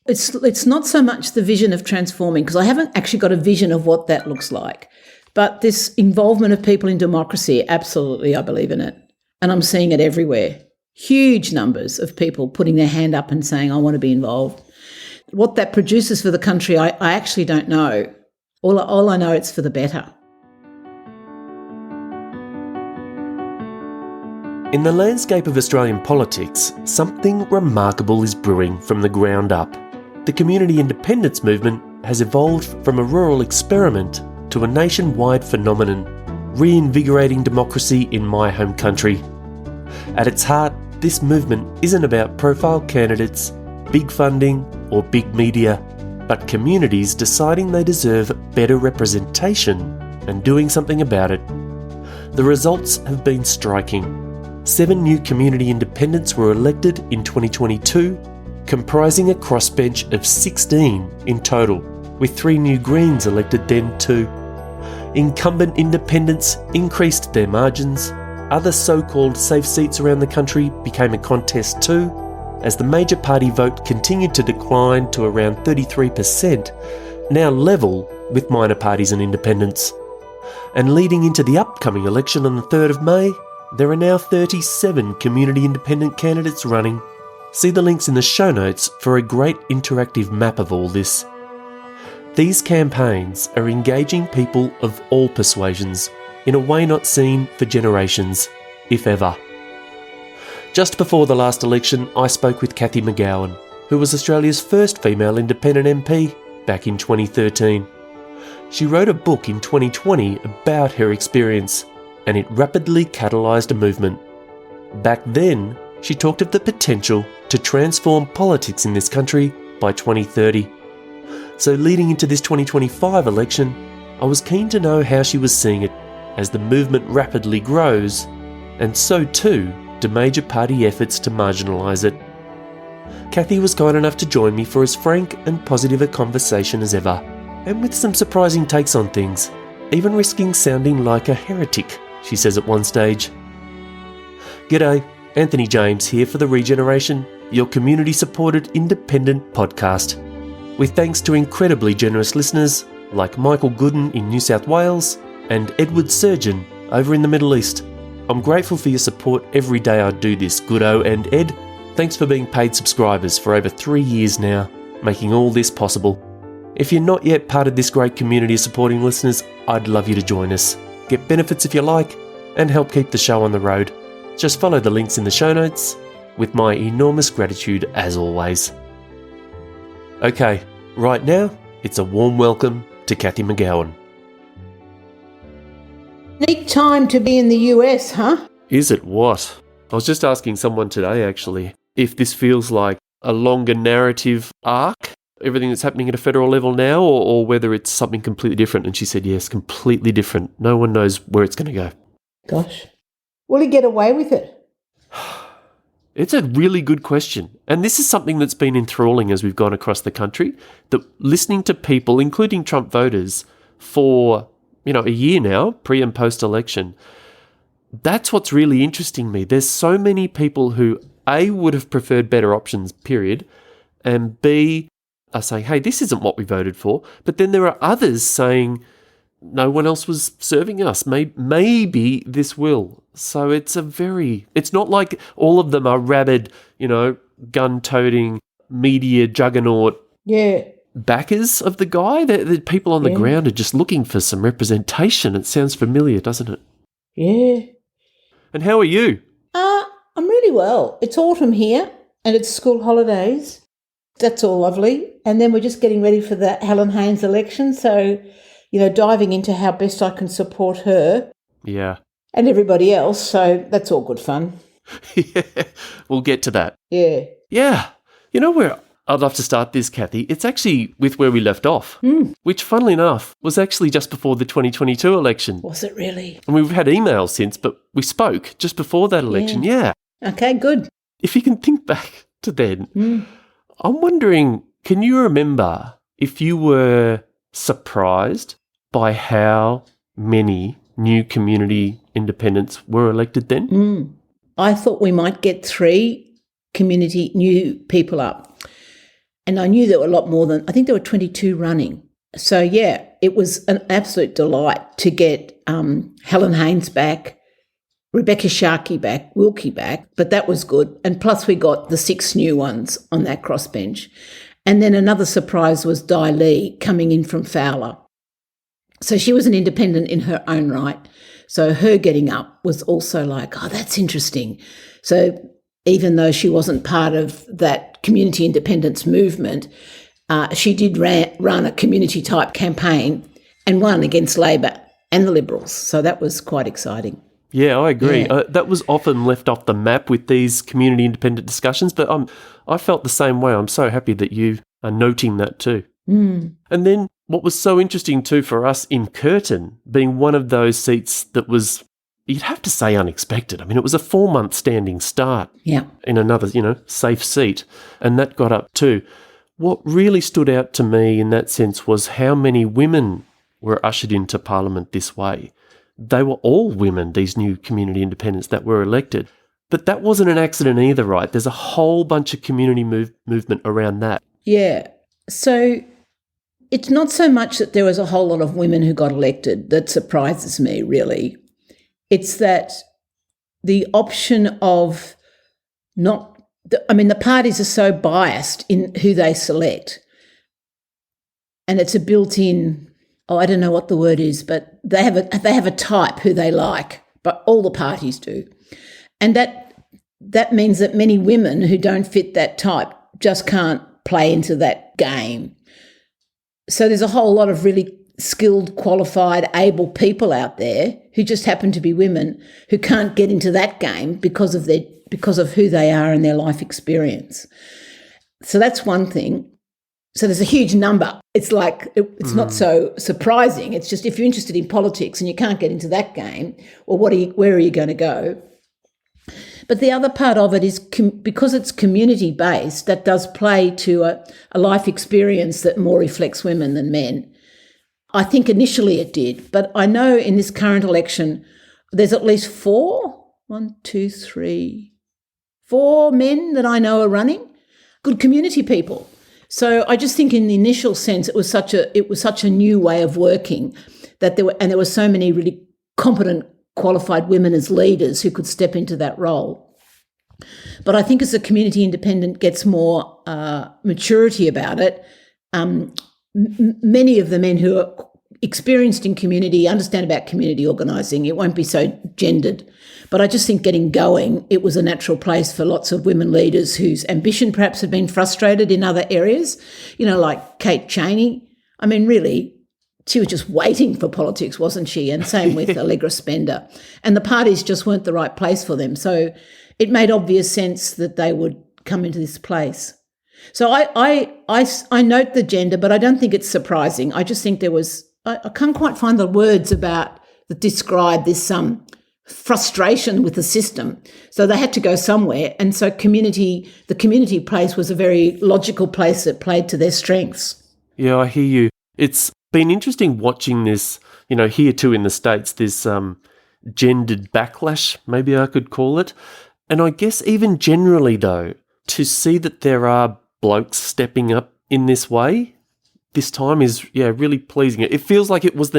It's not so much the vision of transforming, because I haven't actually got a vision of what that looks like. But this involvement of people in democracy, absolutely, I believe in it. And I'm seeing it everywhere. Huge numbers of people putting their hand up and saying, I want to be involved. What that produces for the country, I actually don't know. All I know, it's for the better. In the landscape of Australian politics, something remarkable is brewing from the ground up. The community independence movement has evolved from a rural experiment to a nationwide phenomenon, reinvigorating democracy in my home country. At its heart, this movement isn't about profile candidates, big funding or big media, but communities deciding they deserve better representation and doing something about it. The results have been striking. 7 new community independents were elected in 2022, comprising a crossbench of 16 in total, with 3 new Greens elected then too. Incumbent independents increased their margins. Other so-called safe seats around the country became a contest too, as the major party vote continued to decline to around 33%, now level with minor parties and independents. And leading into the upcoming election on the 3rd of May, there are now 37 community independent candidates running. See the links in the show notes for a great interactive map of all this. These campaigns are engaging people of all persuasions in a way not seen for generations, if ever. Just before the last election, I spoke with Cathy McGowan, who was Australia's first female independent MP back in 2013. She wrote a book in 2020 about her experience, and it rapidly catalysed a movement. Back then, she talked of the potential to transform politics in this country by 2030. So leading into this 2025 election, I was keen to know how she was seeing it as the movement rapidly grows, and so too do major party efforts to marginalise it. Cathy was kind enough to join me for as frank and positive a conversation as ever, and with some surprising takes on things, even risking sounding like a heretic, she says at one stage. G'day, Anthony James here for The Regeneration, your community-supported independent podcast. With thanks to incredibly generous listeners like Michael Gooden in New South Wales and Edward Surgeon over in the Middle East. I'm grateful for your support every day I do this, Goodo and Ed. Thanks for being paid subscribers for over 3 years now, making all this possible. If you're not yet part of this great community of supporting listeners, I'd love you to join us. Get benefits if you like, and help keep the show on the road. Just follow the links in the show notes, with my enormous gratitude as always. Okay, right now, it's a warm welcome to Cathy McGowan. Unique time to be in the US, huh? Is it what? I was just asking someone today, actually, if this feels like a longer narrative arc, everything that's happening at a federal level now, or whether it's something completely different. And she said, yes, completely different. No one knows where it's going to go. Gosh. Will he get away with it? It's a really good question. And this is something that's been enthralling as we've gone across the country, that listening to people, including Trump voters, for, a year now, pre and post-election, that's what's really interesting me. There's so many people who, A, would have preferred better options, period, and B, are saying, hey, this isn't what we voted for. But then there are others saying, no one else was serving us. Maybe this will. So it's not like all of them are rabid, gun-toting media juggernaut backers of the guy. The people on the ground are just looking for some representation. It sounds familiar, doesn't it? Yeah. And how are you? I'm really well. It's autumn here and it's school holidays. That's all lovely. And then we're just getting ready for the Helen Haines election. So, diving into how best I can support her. Yeah. And everybody else. So that's all good fun. Yeah. We'll get to that. Yeah. Yeah. You know where I'd love to start this, Cathy? It's actually with where we left off, which, funnily enough, was actually just before the 2022 election. Was it really? And we've had emails since, but we spoke just before that election. Yeah. Okay, good. If you can think back to then, I'm wondering, can you remember if you were surprised by how many new community independents were elected then? I thought we might get 3 community new people up. And I knew there were a lot more than, I think there were 22 running. So, yeah, it was an absolute delight to get Helen Haynes back, Rebecca Sharkey back, Wilkie back, but that was good. And plus we got the 6 new ones on that crossbench. And then another surprise was Di Lee coming in from Fowler. So she was an independent in her own right. So her getting up was also like, oh, that's interesting. So even though she wasn't part of that community independence movement, she did run a community-type campaign and won against Labor and the Liberals. So that was quite exciting. Yeah, I agree. Yeah. That was often left off the map with these community independent discussions, but I felt the same way. I'm so happy that you are noting that too. Mm. And then what was so interesting too for us in Curtin, being one of those seats that was, you'd have to say, unexpected. I mean, it was a 4-month standing start in another, safe seat, and that got up too. What really stood out to me in that sense was how many women were ushered into Parliament this way. They were all women, these new community independents that were elected. But that wasn't an accident either, right? There's a whole bunch of community movement around that. Yeah. So it's not so much that there was a whole lot of women who got elected that surprises me, really. It's that the option of the parties are so biased in who they select. And it's a built-in, I don't know what the word is, but they have a type who they like, but all the parties do. And that means that many women who don't fit that type just can't play into that game. So there's a whole lot of really skilled, qualified, able people out there who just happen to be women who can't get into that game because of who they are and their life experience. So that's one thing. So there's a huge number. It's like, it's not so surprising. It's just if you're interested in politics and you can't get into that game, well, where are you going to go? But the other part of it is because it's community-based, that does play to a life experience that more reflects women than men. I think initially it did, but I know in this current election there's at least 4 men that I know are running, good community people. So I just think in the initial sense it was such a new way of working that there were so many really competent, qualified women as leaders who could step into that role. But I think as the community independent gets more maturity about it, many of the men who are experienced in community understand about community organising. It won't be so gendered. But I just think getting going, it was a natural place for lots of women leaders whose ambition perhaps had been frustrated in other areas, like Kate Chaney. I mean, really, she was just waiting for politics, wasn't she? And same with Allegra Spender. And the parties just weren't the right place for them. So it made obvious sense that they would come into this place. So I note the gender, but I don't think it's surprising. I just think there was, I can't quite find the words that describe this frustration with the system. So they had to go somewhere. And so the community place was a very logical place that played to their strengths. Yeah, I hear you. It's been interesting watching this, here too in the States, this gendered backlash, maybe I could call it. And I guess even generally though, to see that there are blokes stepping up in this way this time is, really pleasing. It feels like it was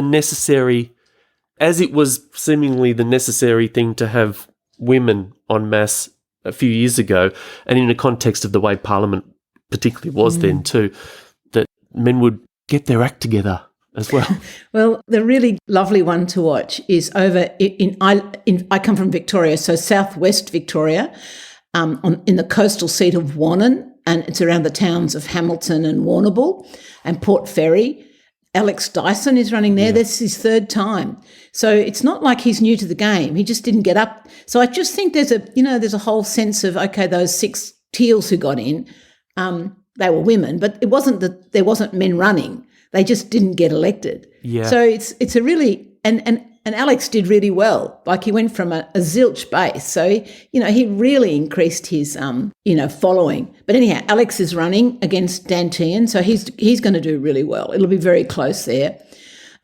as it was seemingly the necessary thing to have women en masse a few years ago, and in the context of the way Parliament particularly was then too, that men would get their act together as well. Well, the really lovely one to watch is over I come from Victoria, so southwest Victoria, in the coastal seat of Wannon, and it's around the towns of Hamilton and Warrnambool and Port Fairy. Alex Dyson is running there. Yeah. That's his 3rd time. So it's not like he's new to the game. He just didn't get up. So I just think there's a whole sense of, okay, those 6 Teals who got in, they were women, but it wasn't that there wasn't men running. They just didn't get elected. Yeah. So it's a really, and Alex did really well. Like he went from a zilch base. So, he really increased his, following. But anyhow, Alex is running against Dan Tehan, so he's going to do really well. It'll be very close there.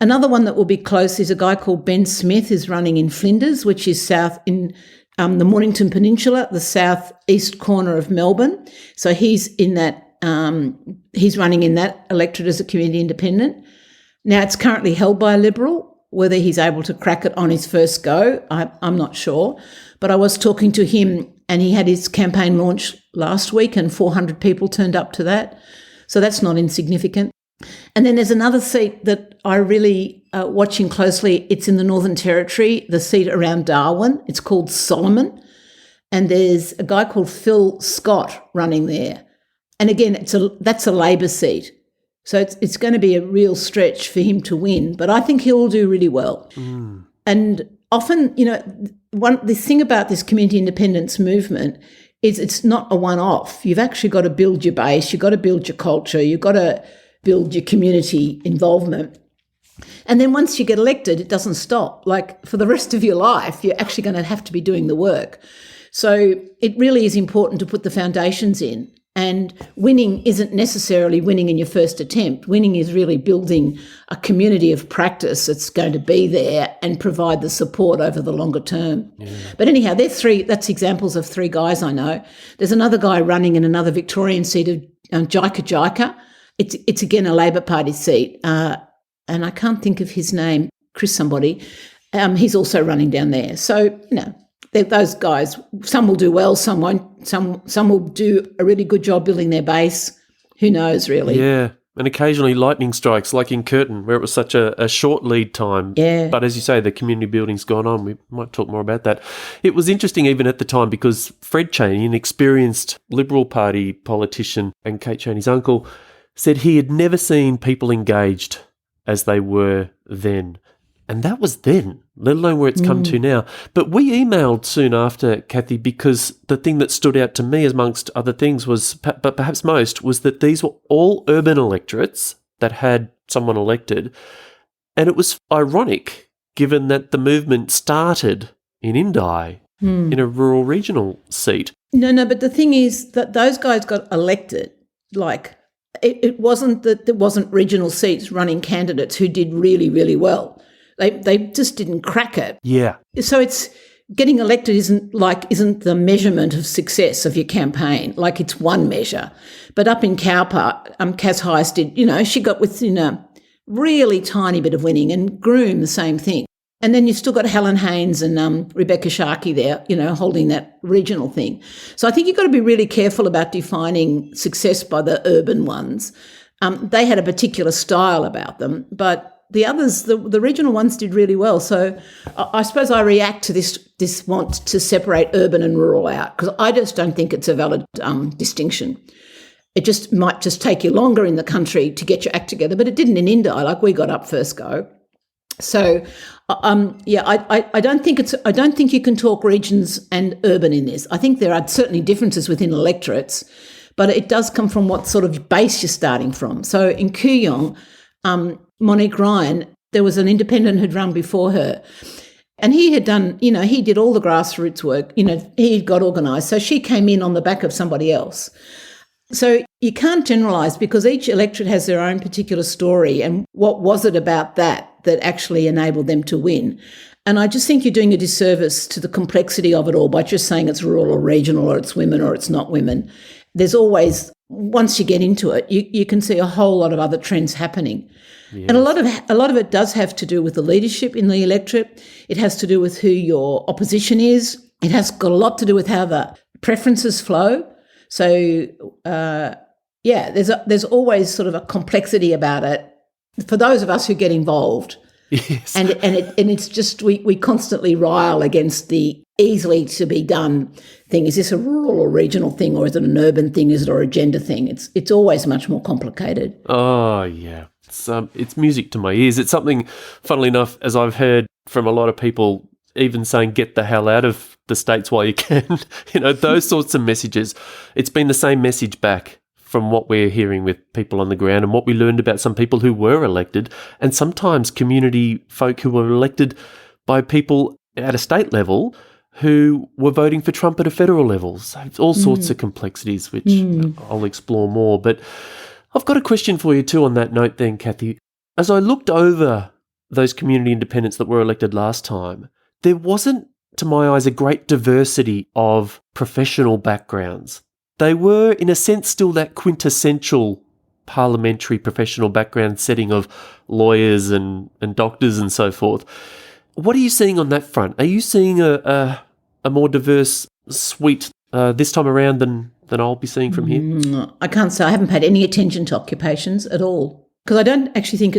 Another one that will be close is a guy called Ben Smith who's running in Flinders, which is south in the Mornington Peninsula, the southeast corner of Melbourne. So he's in that he's running in that electorate as a community independent. Now, it's currently held by a Liberal. Whether he's able to crack it on his first go, I'm not sure. But I was talking to him, and he had his campaign launch last week, and 400 people turned up to that. So that's not insignificant. And then there's another seat that I really watching closely. It's in the Northern Territory, the seat around Darwin. It's called Solomon. And there's a guy called Phil Scott running there. And again, that's a Labor seat. So it's going to be a real stretch for him to win, but I think he'll do really well. And often, the thing about this community independence movement is it's not a one-off. You've actually got to build your base, you've got to build your culture, you've got to build your community involvement. And then once you get elected, it doesn't stop. Like for the rest of your life, you're actually going to have to be doing the work. So it really is important to put the foundations in. And winning isn't necessarily winning in your first attempt. Winning is really building a community of practice that's going to be there and provide the support over the longer term. Yeah. But anyhow, that's examples of 3 guys I know. There's another guy running in another Victorian seat of Jika. It's again a Labor Party seat. And I can't think of his name, Chris somebody. He's also running down there. So, those guys, some will do well, some won't. Some will do a really good job building their base. Who knows, really? Yeah, and occasionally lightning strikes, like in Curtin, where it was such a short lead time. Yeah. But as you say, the community building's gone on. We might talk more about that. It was interesting even at the time because Fred Chaney, an experienced Liberal Party politician and Kate Chaney's uncle, said he had never seen people engaged as they were then. And that was then, let alone where it's come to now. But we emailed soon after, Cathy, because the thing that stood out to me amongst other things was, but perhaps most, was that these were all urban electorates that had someone elected. And it was ironic, given that the movement started in Indi, in a rural regional seat. No, but the thing is that those guys got elected, like it wasn't that there wasn't regional seats running candidates who did really, really well. They just didn't crack it. Yeah. So it's getting elected isn't the measurement of success of your campaign. Like it's one measure. But up in Cowper, Cass Heiss did, she got within a really tiny bit of winning, and Groom the same thing. And then you've still got Helen Haynes and Rebecca Sharkey there, holding that regional thing. So I think you've got to be really careful about defining success by the urban ones. They had a particular style about them, but the others, the regional ones did really well. So I suppose I react to this want to separate urban and rural out, because I just don't think it's a valid distinction. It just might just take you longer in the country to get your act together, but it didn't in Indi, like we got up first go. So, I don't think you can talk regions and urban in this. I think there are certainly differences within electorates, but it does come from what sort of base you're starting from. So in Kooyong, Monique Ryan, there was an independent who'd run before her, and he had done, he did all the grassroots work, he got organised. So she came in on the back of somebody else. So you can't generalise, because each electorate has their own particular story, and what was it about that actually enabled them to win. And I just think you're doing a disservice to the complexity of it all by just saying it's rural or regional or it's women or it's not women. There's always, once you get into it, you can see a whole lot of other trends happening. Yes. And a lot of it does have to do with the leadership in the electorate. It has to do with who your opposition is. It has got a lot to do with how the preferences flow. So, there's always sort of a complexity about it for those of us who get involved. Yes. And it's just we constantly rile against the easily to be done thing. Is this a rural or regional thing, or is it an urban thing? Is it a gender thing? It's always much more complicated. Oh yeah, it's music to my ears. It's something, funnily enough, as I've heard from a lot of people, even saying get the hell out of the states while you can. Those sorts of messages. It's been the same message back from what we're hearing with people on the ground and what we learned about some people who were elected, and sometimes community folk who were elected by people at a state level who were voting for Trump at a federal level. So it's all sorts of complexities, which I'll explore more. But I've got a question for you too on that note then, Cathy. As I looked over those community independents that were elected last time, there wasn't, to my eyes, a great diversity of professional backgrounds. they were, in a sense, still that quintessential parliamentary professional background setting of lawyers and doctors and so forth. What are you seeing on that front? Are you seeing a more diverse suite this time around than I'll be seeing from here? I can't say. I haven't paid any attention to occupations at all because I don't actually think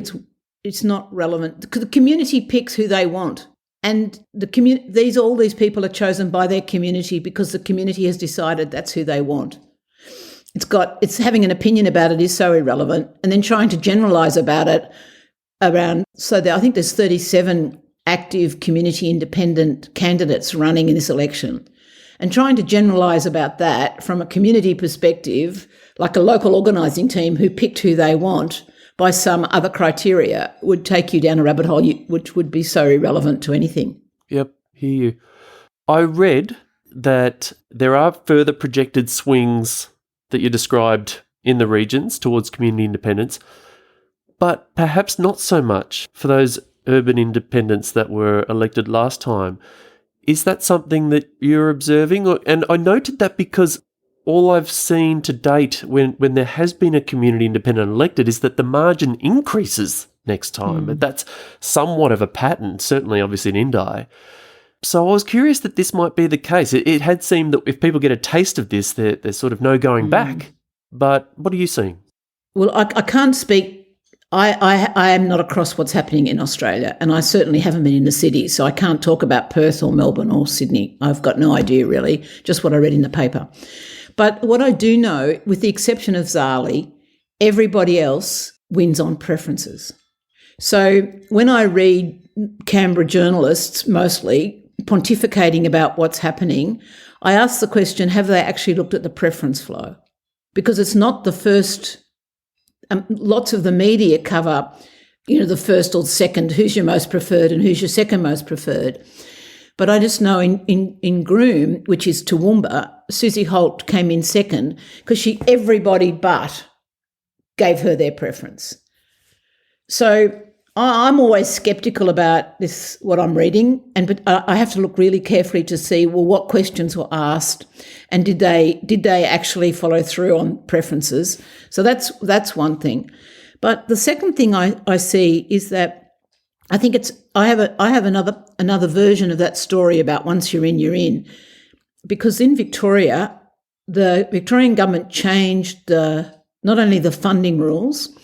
it's not relevant. Because the community picks who they want, and all these people are chosen by their community because the community has decided that's who they want. It's having an opinion about it is so irrelevant, and then trying to generalise about it around. I think there's 37 active community independent candidates running in this election. And trying to generalise about that from a community perspective, like a local organising team who picked who they want by some other criteria, would take you down a rabbit hole which would be so irrelevant to anything. Yep, hear you. I read that there are further projected swings that you described in the regions towards community independence, but perhaps not so much for those urban independents that were elected last time. Is that something that you're observing? And I noted that because all I've seen to date when there has been a community independent elected is that the margin increases next time. But that's somewhat of a pattern, certainly obviously in Indi. So I was curious that this might be the case. It had seemed that if people get a taste of this, there's sort of no going back. But what are you seeing? Well, I can't speak. I am not across what's happening in Australia, and I certainly haven't been in the city, so I can't talk about Perth or Melbourne or Sydney. I've got no idea really, just what I read in the paper. But what I do know, with the exception of Zali, everybody else wins on preferences. So when I read Canberra journalists mostly pontificating about what's happening, I ask the question, have they actually looked at the preference flow? Because it's not the first. Lots of the media cover, the first or second, who's your most preferred and who's your second most preferred. But I just know in Groom, which is Toowoomba, Susie Holt came in second because everybody but gave her their preference. So I'm always sceptical about this, what I'm reading, but I have to look really carefully to see, well, what questions were asked and did they actually follow through on preferences? So that's one thing. But the second thing I see is that I think I have another version of that story about once you're in, you're in. Because in Victoria, the Victorian government changed not only the funding rules,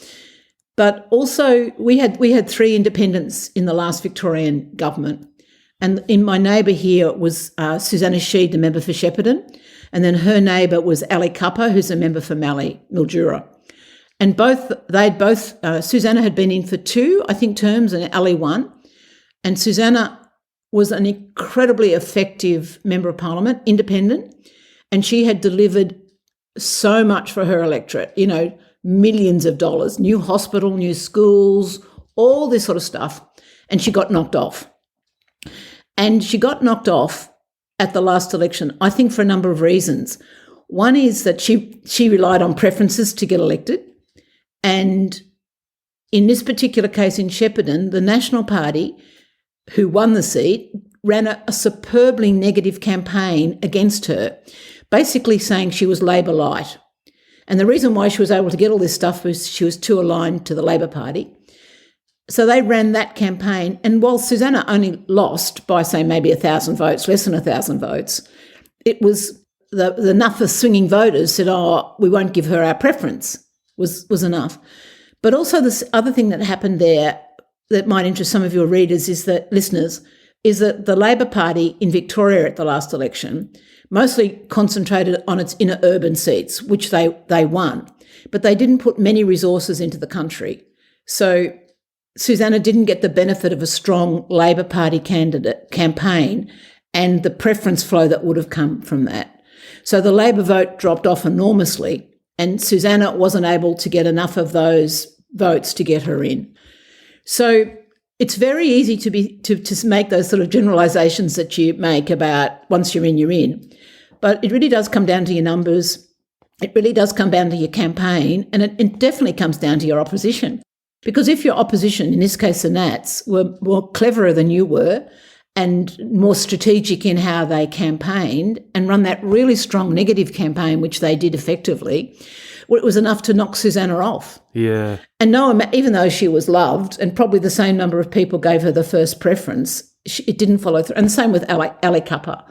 but also we had 3 independents in the last Victorian government. And in my neighbour here was Susanna Sheed, the member for Shepparton, and then her neighbour was Ali Cupper, who's a member for Mildura. And Susanna had been in for 2, I think, terms, and Ali 1. And Susanna was an incredibly effective member of parliament, independent, and she had delivered so much for her electorate, millions of dollars, new hospital, new schools, all this sort of stuff. And she got knocked off. And she got knocked off at the last election, I think for a number of reasons. One is that she relied on preferences to get elected. And in this particular case in Shepparton, the National Party, who won the seat, ran a superbly negative campaign against her, basically saying she was Labor light. And the reason why she was able to get all this stuff was she was too aligned to the Labor Party. So they ran that campaign. And while Susanna only lost by, say, maybe 1,000 votes, less than 1,000 votes, it was enough of swinging voters said, we won't give her our preference, was enough. But also this other thing that happened there that might interest some of your readers is that the Labor Party in Victoria at the last election mostly concentrated on its inner urban seats, which they won, but they didn't put many resources into the country. So Susanna didn't get the benefit of a strong Labor Party candidate campaign and the preference flow that would have come from that. So the Labor vote dropped off enormously, and Susanna wasn't able to get enough of those votes to get her in. So it's very easy to make those sort of generalisations that you make about once you're in, you're in. But it really does come down to your numbers. It really does come down to your campaign, and it definitely comes down to your opposition. Because if your opposition, in this case the Nats, were more cleverer than you were and more strategic in how they campaigned and run that really strong negative campaign, which they did effectively, well, it was enough to knock Susanna off. Yeah. And no, even though she was loved and probably the same number of people gave her the first preference, it didn't follow through. And the same with Ali Cupper.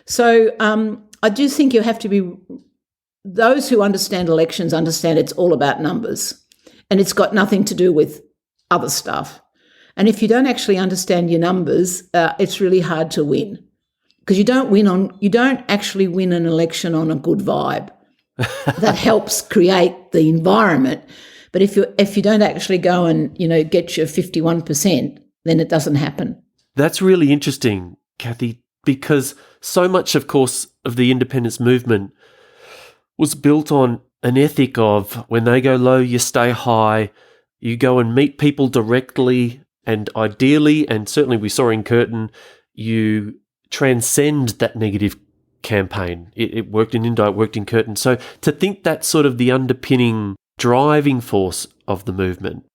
So I do think you have to be – those who understand elections understand it's all about numbers and it's got nothing to do with other stuff. And if you don't actually understand your numbers, it's really hard to win because you don't actually win an election on a good vibe. That helps create the environment. But if you don't actually go and, get your 51%, then it doesn't happen. That's really interesting, Cathy, because so much, of course, of the independence movement was built on an ethic of when they go low, you stay high, you go and meet people directly, and ideally, and certainly we saw in Curtin, you transcend that negative campaign. It worked in Indi, it worked in Curtin. So to think that's sort of the underpinning driving force of the movement.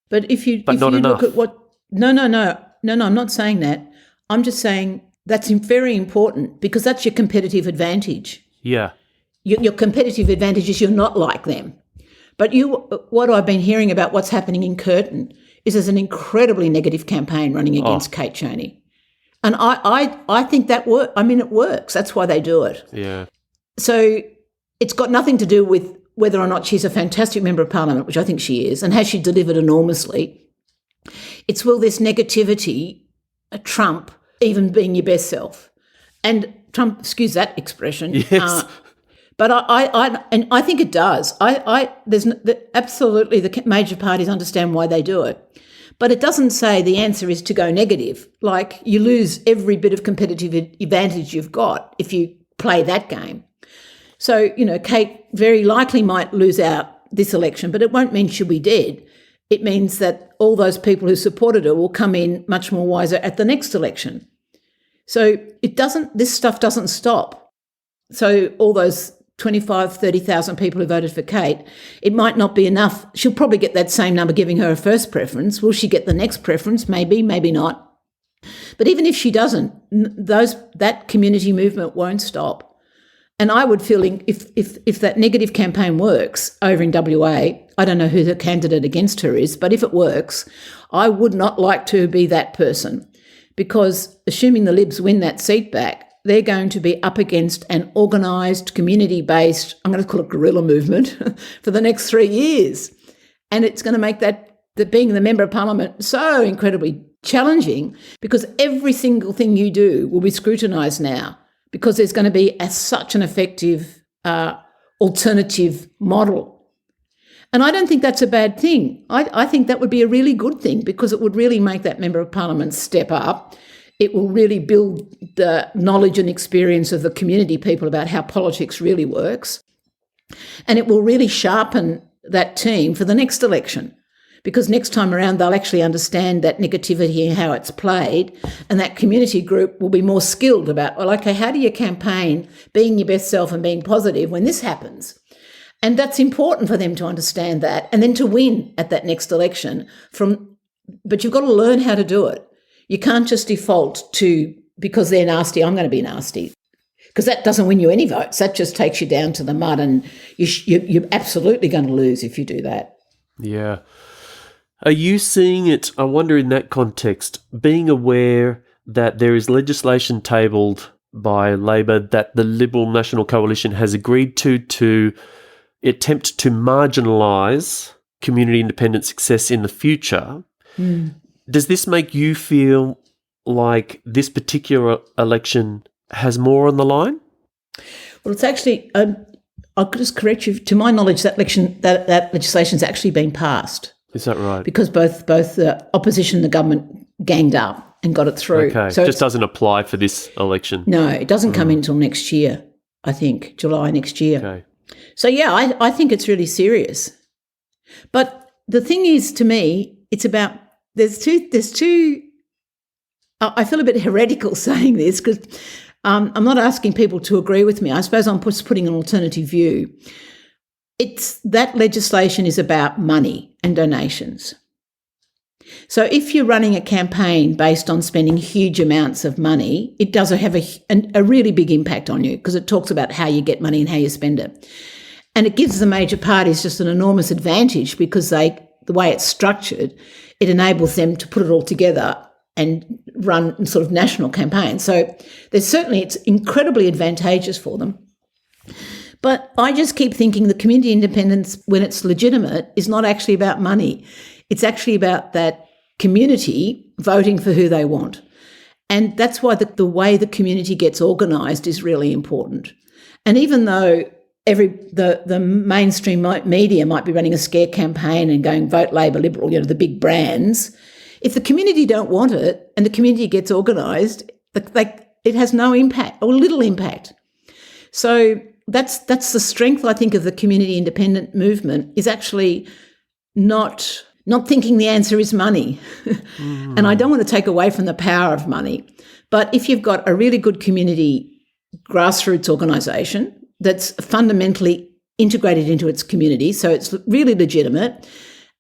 But if you look at what... No, I'm not saying that. I'm just saying that's very important because that's your competitive advantage. Yeah. Your competitive advantage is you're not like them. But what I've been hearing about what's happening in Curtin is there's an incredibly negative campaign running against Kate Chaney. And I think that works. I mean, it works. That's why they do it. Yeah. So it's got nothing to do with whether or not she's a fantastic member of parliament, which I think she is, and has she delivered enormously. It's will this negativity trump even being your best self. And Trump, excuse that expression. Yes. But I think it does. Absolutely the major parties understand why they do it. But it doesn't say the answer is to go negative. Like you lose every bit of competitive advantage you've got if you play that game. So, Kate very likely might lose out this election, but it won't mean she'll be dead. It means that all those people who supported her will come in much more wiser at the next election. So this stuff doesn't stop. So all those 25, 30,000 people who voted for Kate, it might not be enough. She'll probably get that same number giving her a first preference. Will she get the next preference? Maybe, maybe not. But even if she doesn't, that community movement won't stop. And I would feel if that negative campaign works over in WA, I don't know who the candidate against her is, but if it works, I would not like to be that person because assuming the Libs win that seat back, they're going to be up against an organised, community-based, I'm going to call it guerrilla movement, for the next 3 years. And it's going to make that being the Member of Parliament so incredibly challenging because every single thing you do will be scrutinised now because there's going to be such an effective alternative model. And I don't think that's a bad thing. I think that would be a really good thing because it would really make that Member of Parliament step up. It will really build the knowledge and experience of the community people about how politics really works. And it will really sharpen that team for the next election because next time around they'll actually understand that negativity and how it's played and that community group will be more skilled about, well, okay, how do you campaign being your best self and being positive when this happens? And that's important for them to understand that and then to win at that next election. But you've got to learn how to do it. You can't just default to, because they're nasty, I'm going to be nasty. Because that doesn't win you any votes. That just takes you down to the mud and you're absolutely going to lose if you do that. Yeah. Are you seeing it, I wonder in that context, being aware that there is legislation tabled by Labor that the Liberal National Coalition has agreed to attempt to marginalise community independent success in the future? Does this make you feel like this particular election has more on the line? Well, it's actually, I'll just correct you. To my knowledge, that legislation's actually been passed. Is that right? Because both the opposition and the government ganged up and got it through. Okay, so it just doesn't apply for this election. No, it doesn't come in until next year, I think, July next year. Okay. So, yeah, I think it's really serious. But the thing is, to me, it's about, there's two, I feel a bit heretical saying this because I'm not asking people to agree with me. I suppose I'm just putting an alternative view. It's that legislation is about money and donations. So if you're running a campaign based on spending huge amounts of money, it does have a really big impact on you because it talks about how you get money and how you spend it. And it gives the major parties just an enormous advantage because the way it's structured, it enables them to put it all together and run sort of national campaigns. So it's incredibly advantageous for them. But I just keep thinking the community independence, when it's legitimate, is not actually about money. It's actually about that community voting for who they want. And that's why the way the community gets organised is really important. And even though the mainstream media might be running a scare campaign and going vote Labor, Liberal, the big brands, if the community don't want it and the community gets organised, it has no impact or little impact. So that's the strength, I think, of the community independent movement, is actually not thinking the answer is money. And I don't want to take away from the power of money. But if you've got a really good community grassroots organisation that's fundamentally integrated into its community, so it's really legitimate,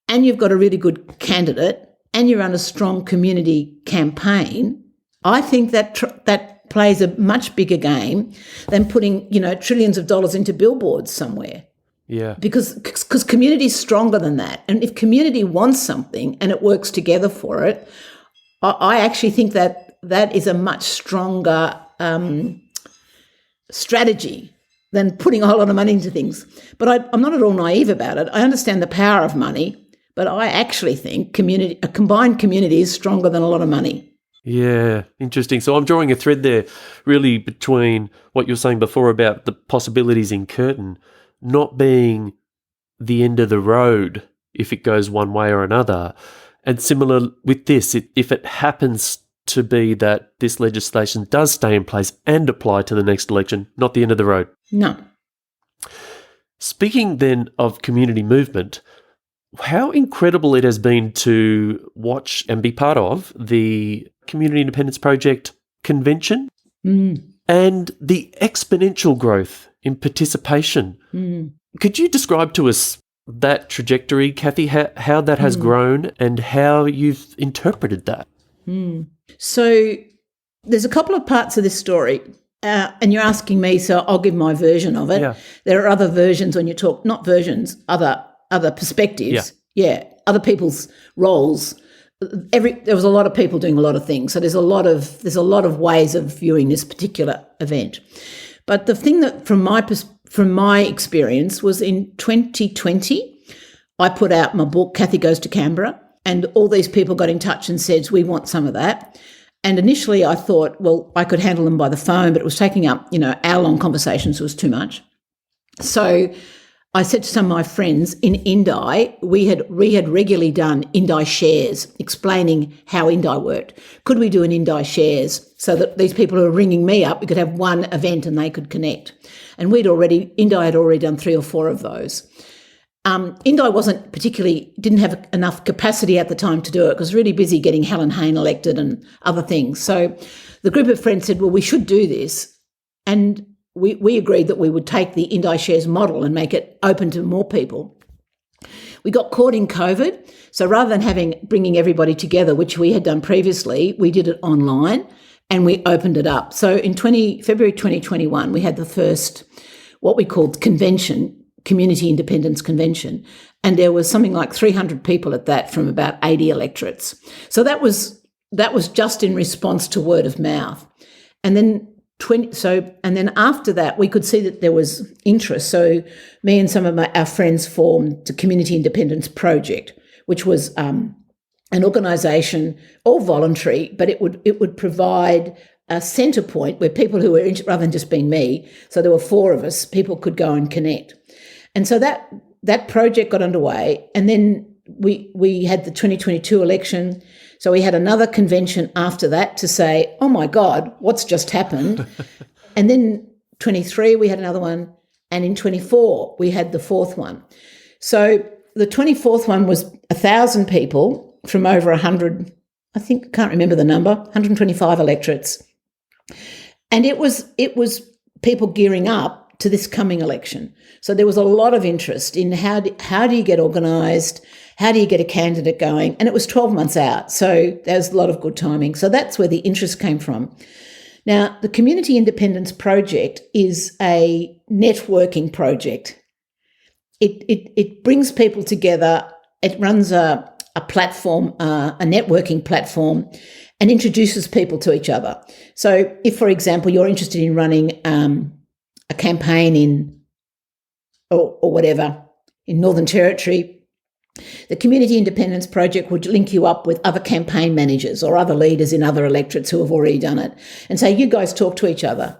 and you've got a really good candidate, and you run a strong community campaign, I think that plays a much bigger game than putting, trillions of dollars into billboards somewhere. Yeah. Because community is stronger than that. And if community wants something and it works together for it, I actually think that is a much stronger strategy than putting a whole lot of money into things. But I'm not at all naive about it. I understand the power of money, but I actually think a combined community is stronger than a lot of money. Yeah, interesting. So I'm drawing a thread there really between what you were saying before about the possibilities in Curtin not being the end of the road if it goes one way or another. And similar with this, if it happens to be that this legislation does stay in place and apply to the next election, not the end of the road. No. Speaking then of community movement, how incredible it has been to watch and be part of the Community Independence Project convention and the exponential growth in participation. Could you describe to us that trajectory, Cathy, how that has grown and how you've interpreted that? So there's a couple of parts of this story, and you're asking me, so I'll give my version of it. Yeah. There are other versions when you talk, not versions, other perspectives. Yeah, other people's roles. There was a lot of people doing a lot of things, so there's a lot of ways of viewing this particular event. But the thing that, from my experience, was in 2020, I put out my book, Cathy Goes to Canberra, and all these people got in touch and said, we want some of that. And initially I thought, well, I could handle them by the phone, but it was taking up, hour-long conversations was too much. So I said to some of my friends in Indi, we had regularly done Indi shares, explaining how Indi worked. Could we do an Indi shares so that these people who are ringing me up, we could have one event and they could connect? And Indi had already done 3 or 4 of those. Indi didn't have enough capacity at the time to do it because really busy getting Helen Hayne elected and other things. So the group of friends said, well, we should do this. And we agreed that we would take the Indi Shares model and make it open to more people. We got caught in COVID, so rather than bringing everybody together, which we had done previously, we did it online and we opened it up. So in February 2021, we had the first, what we called convention, Community Independence Convention, and there was something like 300 people at that from about 80 electorates. So that was just in response to word of mouth, and then. And then after that, we could see that there was interest. So me and some of our friends formed the Community Independence Project, which was an organisation, all voluntary, but it would provide a centre point where people who were rather than just being me, so there were 4 of us, people could go and connect. And so that project got underway, and then we had the 2022 election. So we had another convention after that to say, oh, my God, what's just happened? And then 23, we had another one. And in 24, we had the 4th one. So the 24th one was 1,000 people from over 100, I can't remember the number, 125 electorates. And it was people gearing up to this coming election. So there was a lot of interest in how do you get organised? How do you get a candidate going? And it was 12 months out. So there's a lot of good timing. So that's where the interest came from. Now, the Community Independence Project is a networking project. It brings people together. It runs a platform, a networking platform, and introduces people to each other. So if, for example, you're interested in running a campaign or whatever in Northern Territory, the Community Independence Project would link you up with other campaign managers or other leaders in other electorates who have already done it and say, you guys talk to each other.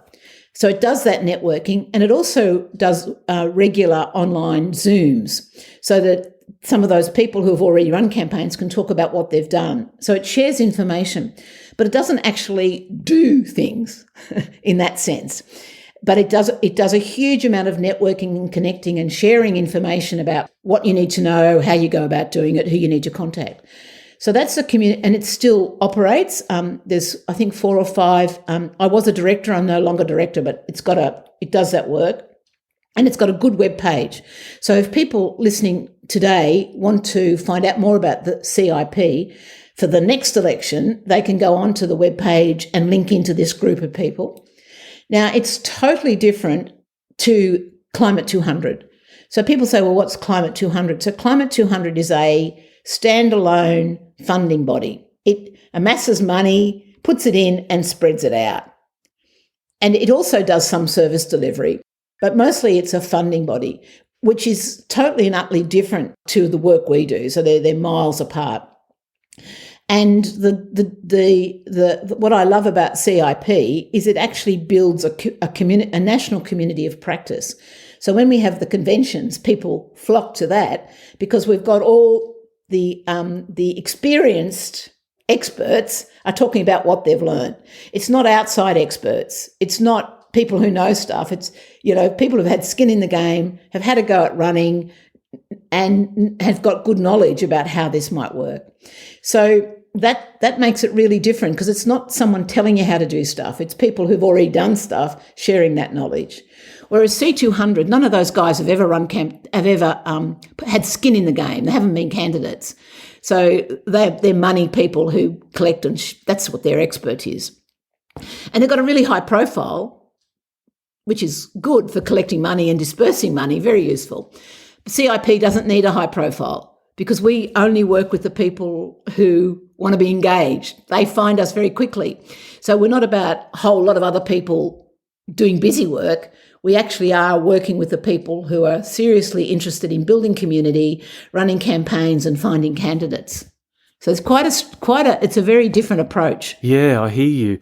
So it does that networking, and it also does regular online Zooms so that some of those people who have already run campaigns can talk about what they've done. So it shares information, but it doesn't actually do things in that sense. But it does a huge amount of networking and connecting and sharing information about what you need to know, how you go about doing it, who you need to contact. So that's the community, and it still operates. There's, I think, 4 or 5. I was a director. I'm no longer director, but it does that work, and it's got a good web page. So if people listening today want to find out more about the CIP for the next election, they can go onto the web page and link into this group of people. Now, it's totally different to Climate 200. So people say, well, what's Climate 200? So Climate 200 is a standalone funding body. It amasses money, puts it in, and spreads it out. And it also does some service delivery, but mostly it's a funding body, which is totally and utterly different to the work we do. So they're miles apart. And what I love about CIP is it actually builds a national community of practice. So when we have the conventions, people flock to that because we've got all the experienced experts are talking about what they've learned. It's not outside experts. It's not people who know stuff. It's, people who've had skin in the game, have had a go at running, and have got good knowledge about how this might work. So that makes it really different because it's not someone telling you how to do stuff. It's people who've already done stuff sharing that knowledge. Whereas C200, none of those guys have ever had skin in the game. They haven't been candidates. So they're money people who collect, and that's what their expertise is. And they've got a really high profile, which is good for collecting money and dispersing money, very useful. CIP doesn't need a high profile because we only work with the people who want to be engaged. They find us very quickly. So we're not about a whole lot of other people doing busy work. We actually are working with the people who are seriously interested in building community, running campaigns, and finding candidates. So it's it's a very different approach. Yeah, I hear you.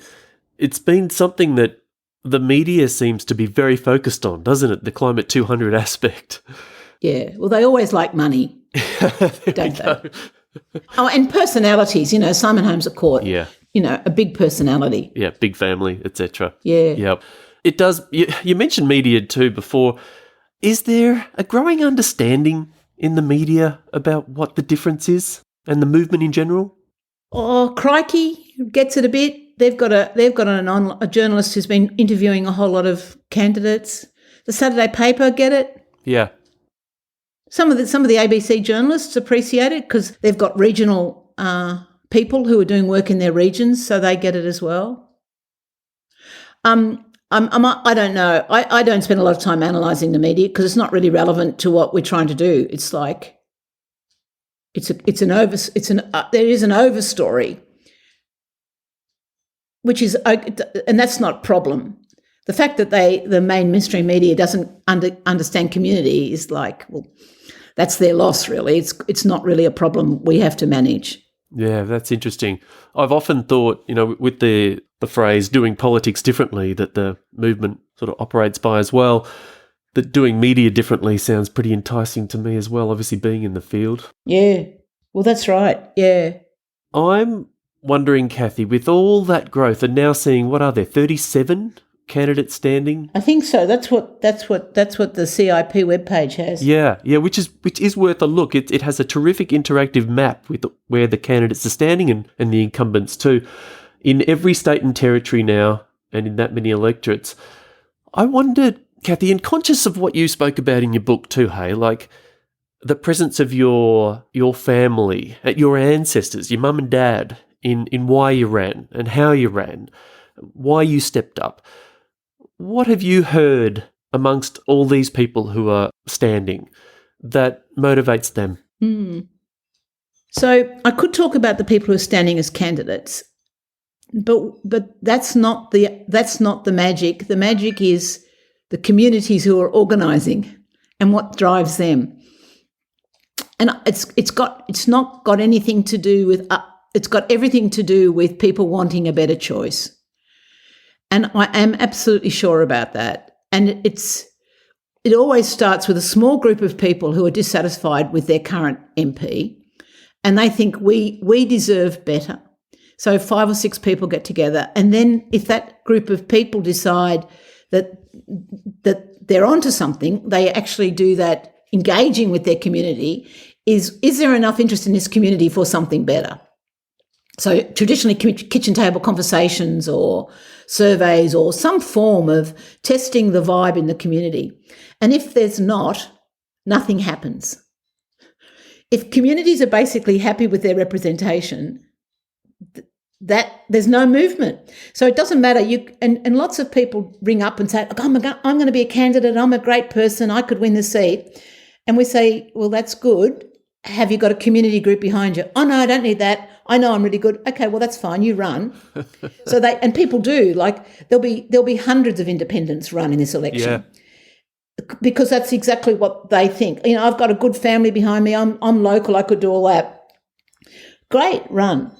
It's been something that the media seems to be very focused on, doesn't it? The Climate 200 aspect. Yeah, well, they always like money, don't they? Oh, and personalities, Simon Holmes at Court. Yeah. A big personality. Yeah, big family, etc. Yeah. Yeah. It does. You mentioned media too before. Is there a growing understanding in the media about what the difference is and the movement in general? Oh, crikey, gets it a bit. They've got a journalist who's been interviewing a whole lot of candidates. The Saturday paper, get it? Yeah. Some of the ABC journalists appreciate it because they've got regional people who are doing work in their regions, so they get it as well. I don't know. I don't spend a lot of time analysing the media because it's not really relevant to what we're trying to do. It's like there is an overstory, which is, and that's not a problem. The fact that the mainstream media doesn't understand community is like, well, that's their loss, really. It's not really a problem we have to manage. Yeah, that's interesting. I've often thought, with the phrase doing politics differently that the movement sort of operates by as well, that doing media differently sounds pretty enticing to me as well, obviously being in the field. Yeah, well, that's right, yeah. I'm wondering, Cathy, with all that growth and now seeing, what are there, 37 candidates standing? I think so. That's what the CIP webpage has. Yeah, which is worth a look. It has a terrific interactive map with where the candidates are standing and the incumbents too. In every state and territory now, and in that many electorates. I wondered, Cathy, and conscious of what you spoke about in your book too, hey, like the presence of your family, your ancestors, your mum and dad, in why you ran and how you ran, why you stepped up. What have you heard amongst all these people who are standing that motivates them? So I could talk about the people who are standing as candidates, but that's not the magic. The magic is the communities who are organising and what drives them. And it's not got anything to do with it's got everything to do with people wanting a better choice. And I am absolutely sure about that. And it always starts with a small group of people who are dissatisfied with their current MP, and they think we deserve better. So 5 or 6 people get together, and then if that group of people decide that they're onto something, they actually do that, engaging with their community. Is there enough interest in this community for something better? So traditionally, kitchen table conversations or surveys or some form of testing the vibe in the community. And if there's not, nothing happens. If communities are basically happy with their representation, that there's no movement. So it doesn't matter. And lots of people ring up and say, I'm going to be a candidate. I'm a great person. I could win the seat. And we say, well, that's good. Have you got a community group behind you? Oh, no, I don't need that. I know I'm really good. Okay, well, that's fine. You run. And people do. Like there'll be hundreds of independents run in this election. Yeah. Because that's exactly what they think. You know, I've got a good family behind me. I'm local. I could do all that. Great, run.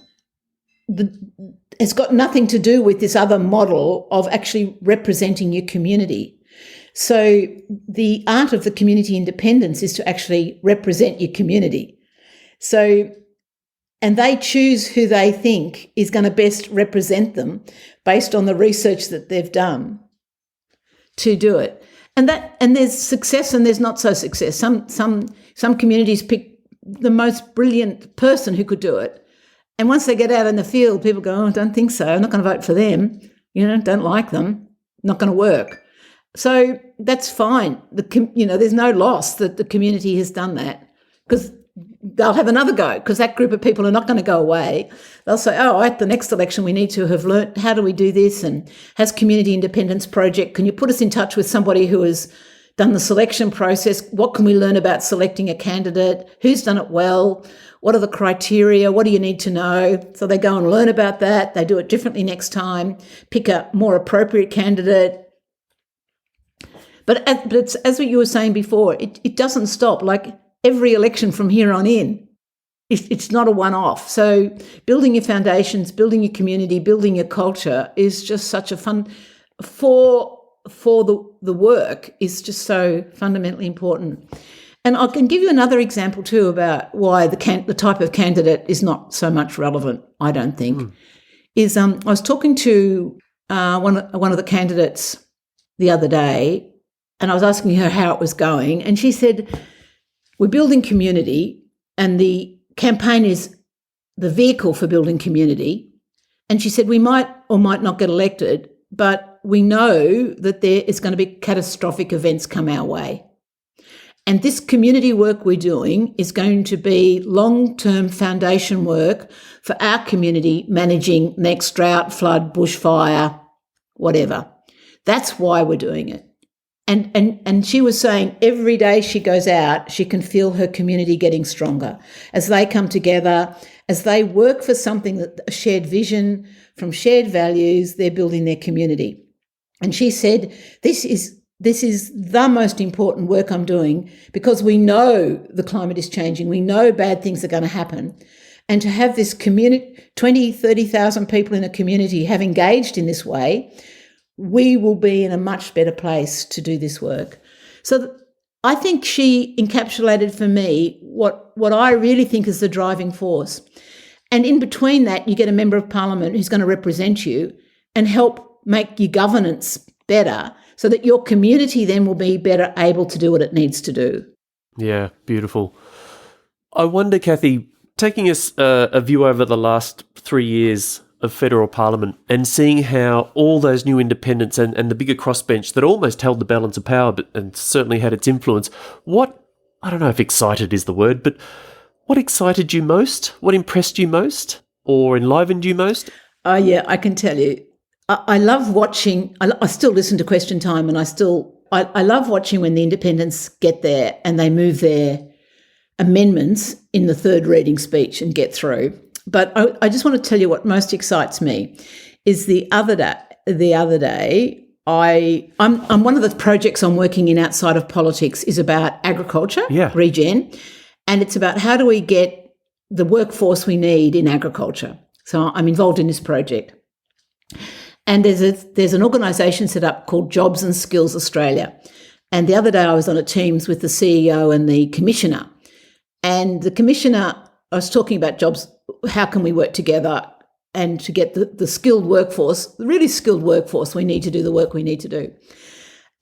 It's got nothing to do with this other model of actually representing your community. So the art of the community independence is to actually represent your community. So, and they choose who they think is going to best represent them based on the research that they've done to do it. And there's success and there's not so success. Some communities pick the most brilliant person who could do it. And once they get out in the field, people go, oh, I don't think so. I'm not going to vote for them. You know, don't like them. Not going to work. So that's fine. There's no loss that the community has done that, because they'll have another go, because that group of people are not going to go away. They'll say, oh, at the next election we need to have learnt how do we do this, and has Community Independence Project, can you put us in touch with somebody who has done the selection process? What can we learn about selecting a candidate? Who's done it well? What are the criteria? What do you need to know? So they go and learn about that. They do it differently next time, pick a more appropriate candidate. But it's, as what you were saying before, it doesn't stop. Like every election from here on in, it's not a one-off. So building your foundations, building your community, building your culture is just such a fun for the work is just so fundamentally important. And I can give you another example too about why the type of candidate is not so much relevant, I don't think. Is I was talking to one of the candidates the other day, and I was asking her how it was going, and she said, we're building community, and the campaign is the vehicle for building community. And she said, we might or might not get elected, but we know that there is going to be catastrophic events come our way. And this community work we're doing is going to be long-term foundation work for our community managing next drought, flood, bushfire, whatever. That's why we're doing it. And she was saying every day she goes out, she can feel her community getting stronger as they come together, as they work for something, that a shared vision, from shared values, they're building their community. And she said, this is the most important work I'm doing, because we know the climate is changing. We know bad things are going to happen. And to have this community, 20, 30,000 people in a community have engaged in this way, we will be in a much better place to do this work. So I think she encapsulated for me what I really think is the driving force. And in between that, you get a member of parliament who's going to represent you and help make your governance better, so that your community then will be better able to do what it needs to do. Yeah, beautiful. I wonder, Cathy, taking us a view over the last 3 years of federal parliament and seeing how all those new independents and the bigger crossbench that almost held the balance of power and certainly had its influence, what I don't know if excited is the word, but what excited you most? What impressed you most or enlivened you most? Oh, yeah, I can tell you. I love watching. I still listen to Question Time, and I love watching when the independents get there and they move their amendments in the third reading speech and get through. But I just want to tell you what most excites me is the other day. I'm one of the projects I'm working in outside of politics is about agriculture, regen, and it's about how do we get the workforce we need in agriculture. So I'm involved in this project. And there's an organisation set up called Jobs and Skills Australia. And the other day I was on a Teams with the CEO and the Commissioner. And the Commissioner, I was talking about jobs, how can we work together and to get the skilled workforce, the really skilled workforce we need to do the work we need to do.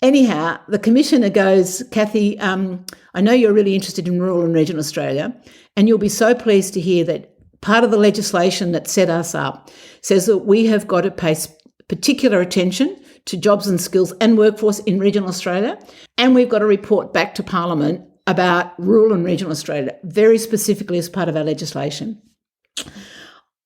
Anyhow, the Commissioner goes, Cathy, I know you're really interested in rural and regional Australia, and you'll be so pleased to hear that part of the legislation that set us up says that we have got to pay particular attention to jobs and skills and workforce in regional Australia, and we've got to report back to Parliament about rural and regional Australia, very specifically as part of our legislation.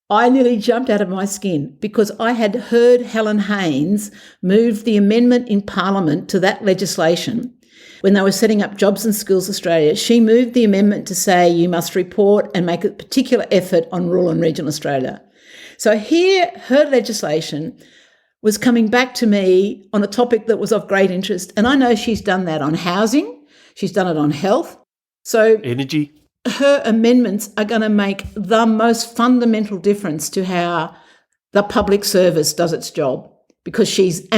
I nearly jumped out of my skin because I had heard Helen Haynes move the amendment in Parliament to that legislation when they were setting up Jobs and Skills Australia. She moved the amendment to say you must report and make a particular effort on rural and regional Australia. So here her legislation was coming back to me on a topic that was of great interest. And I know she's done that on housing. She's done it on health. So energy. Her amendments are going to make the most fundamental difference to how the public service does its job because she's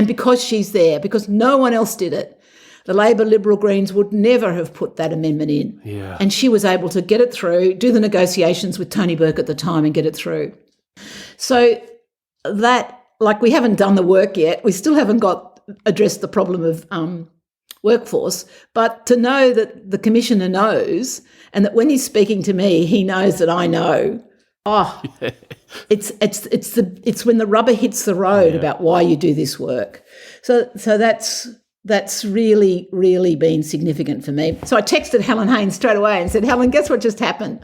there, because no one else did it. The Labor, Liberal, Greens would never have put that amendment in. Yeah. And she was able to get it through, do the negotiations with Tony Burke at the time and get it through. So that, like, we haven't done the work yet. We still haven't addressed the problem of workforce, but to know that the Commissioner knows and that when he's speaking to me, he knows that I know. Oh, it's when the rubber hits the road about why you do this work. So that's really, really been significant for me. So I texted Helen Haynes straight away and said, Helen, guess what just happened?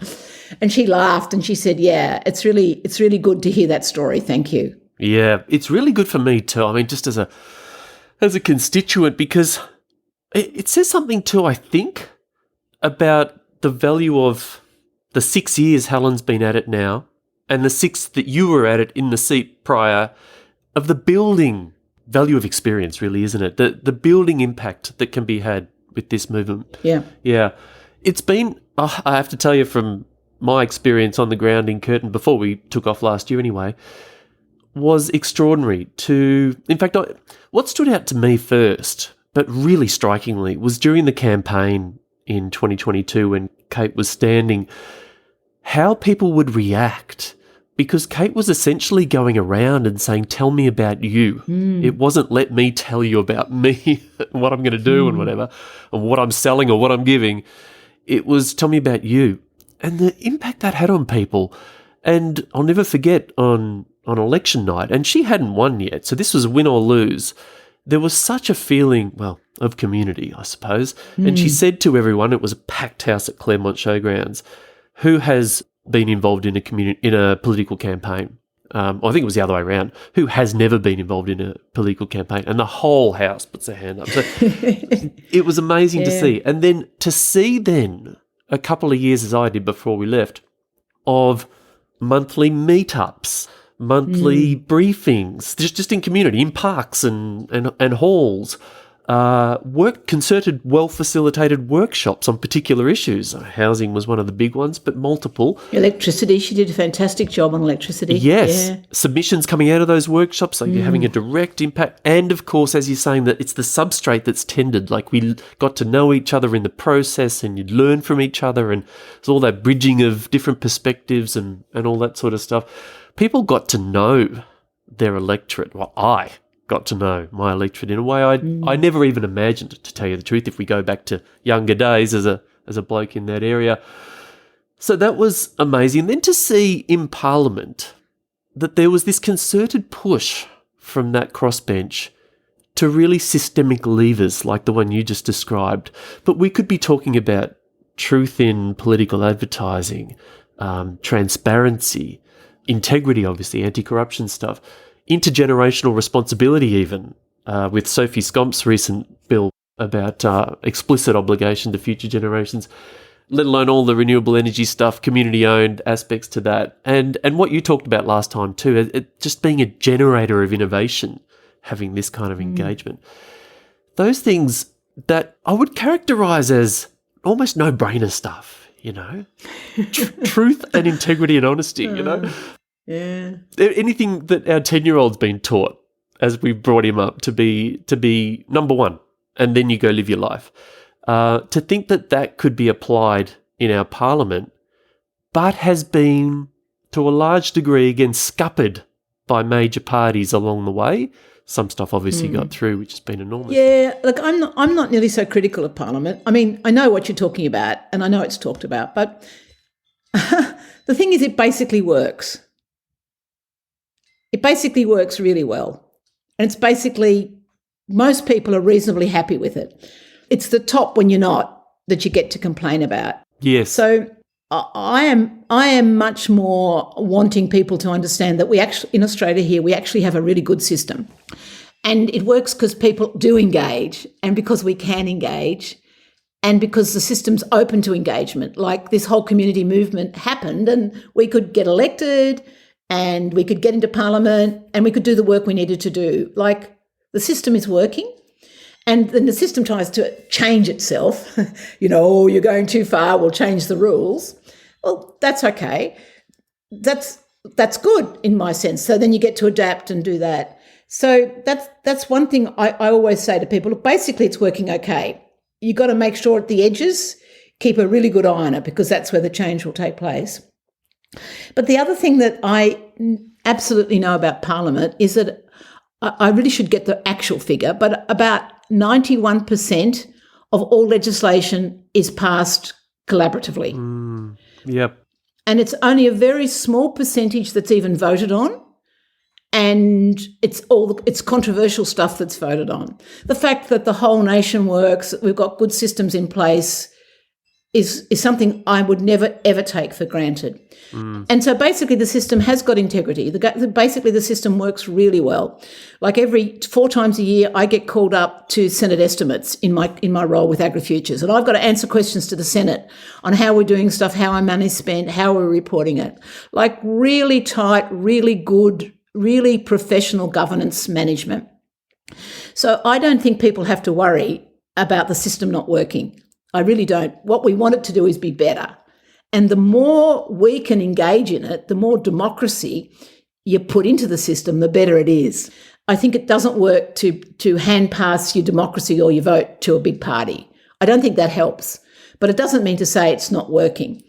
And she laughed and she said, yeah, it's really good to hear that story. Thank you. Yeah, it's really good for me too. I mean, just as a constituent, because it says something too, I think, about the value of the 6 years Helen's been at it now and the 6 that you were at it in the seat prior, of the building value of experience, really, isn't it? The building impact that can be had with this movement. Yeah. Yeah. It's been, I have to tell you from my experience on the ground in Curtin, before we took off last year anyway, was extraordinary in fact, what stood out to me first, but really strikingly, was during the campaign in 2022 when Kate was standing, how people would react, because Kate was essentially going around and saying, tell me about you. It wasn't let me tell you about me, what I'm going to do and whatever, and what I'm selling or what I'm giving. It was tell me about you. And the impact that had on people. And I'll never forget on election night, and she hadn't won yet, so this was win or lose. There was such a feeling, of community, I suppose. And she said to everyone, it was a packed house at Claremont Showgrounds, who has been involved in a political campaign? I think it was the other way around. Who has never been involved in a political campaign? And the whole house puts their hand up. So it was amazing to see. And then to see a couple of years, as I did before we left, of monthly meetups, monthly briefings, just in community, in parks and halls, concerted, well-facilitated workshops on particular issues. Housing was one of the big ones, but multiple. Electricity, she did a fantastic job on electricity. Yes. Yeah. Submissions coming out of those workshops, so you're having a direct impact. And, of course, as you're saying, that it's the substrate that's tended. Like, we got to know each other in the process and you'd learn from each other, and there's all that bridging of different perspectives and all that sort of stuff. People got to know their electorate. Well, I got to know my electorate in a way I never even imagined, to tell you the truth, if we go back to younger days as a bloke in that area. So that was amazing. Then to see in Parliament that there was this concerted push from that crossbench to really systemic levers like the one you just described. But we could be talking about truth in political advertising, transparency, integrity, obviously, anti-corruption stuff, intergenerational responsibility even, with Sophie Scomp's recent bill about explicit obligation to future generations, let alone all the renewable energy stuff, community-owned aspects to that. And what you talked about last time too, it just being a generator of innovation, having this kind of engagement. Those things that I would characterise as almost no-brainer stuff, you know? Truth and integrity and honesty, you know? Yeah. Anything that our 10-year-old's been taught as we've brought him up to be number one, and then you go live your life. To think that that could be applied in our parliament, but has been, to a large degree, again, scuppered by major parties along the way. Some stuff obviously got through, which has been enormous. Yeah, look, I'm not nearly so critical of Parliament. I mean, I know what you're talking about, and I know it's talked about, but the thing is, it basically works. It basically works really well, and it's basically, most people are reasonably happy with it. It's the top when you're not that you get to complain about. Yes. So I am much more wanting people to understand that we actually, in Australia here, we actually have a really good system. And it works because people do engage, and because we can engage, and because the system's open to engagement. Like, this whole community movement happened, and we could get elected, and we could get into Parliament, and we could do the work we needed to do. Like, the system is working. And then the system tries to change itself. You know, oh, you're going too far, we'll change the rules. Well, that's okay. That's good in my sense. So then you get to adapt and do that. So that's one thing I always say to people. Look, basically it's working okay. You've got to make sure at the edges, keep a really good eye on it, because that's where the change will take place. But the other thing that I absolutely know about Parliament is that I really should get the actual figure, but about 91% of all legislation is passed collaboratively. Yep. And it's only a very small percentage that's even voted on, and it's controversial stuff that's voted on. The fact that the whole nation works, that we've got good systems in place, is something I would never, ever take for granted. And so basically the system has got integrity. Basically the system works really well. Like, every 4 times a year I get called up to Senate estimates in my role with AgriFutures, and I've got to answer questions to the Senate on how we're doing stuff, how our money's spent, how we're reporting it. Like, really tight, really good, really professional governance management. So I don't think people have to worry about the system not working. I really don't. What we want it to do is be better. And the more we can engage in it, the more democracy you put into the system, the better it is. I think it doesn't work to hand pass your democracy or your vote to a big party. I don't think that helps. But it doesn't mean to say it's not working.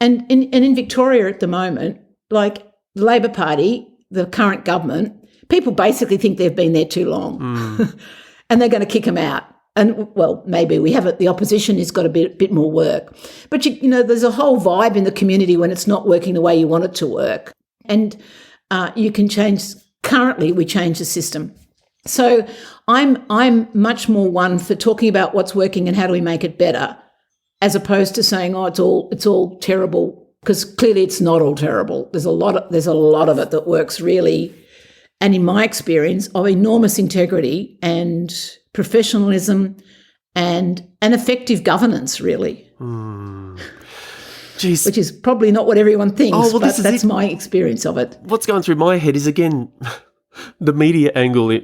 And in Victoria at the moment, like the Labor Party, the current government, people basically think they've been there too long and they're going to kick them out. And, well, maybe we haven't. The opposition has got a bit more work. But, you know, there's a whole vibe in the community when it's not working the way you want it to work. And you can change. Currently, we change the system. So I'm much more one for talking about what's working and how do we make it better, as opposed to saying, oh, it's all terrible, because clearly it's not all terrible. There's a lot of it that works really, and in my experience, of enormous integrity and professionalism and effective governance, really. Jeez. Which is probably not what everyone thinks, but that's it. my experience of it. What's going through my head is, again, the media angle,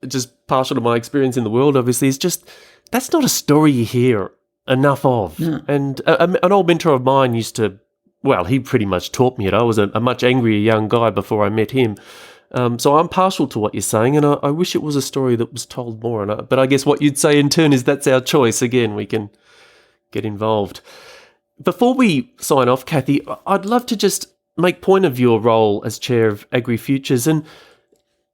just partial to my experience in the world, obviously, is just, that's not a story you hear enough of. No. And an old mentor of mine used to, well, he pretty much taught me it. I was a much angrier young guy before I met him. So I'm partial to what you're saying, and I wish it was a story that was told more. But I guess what you'd say in turn is that's our choice. Again, we can get involved. Before we sign off, Cathy, I'd love to just make point of your role as chair of AgriFutures. And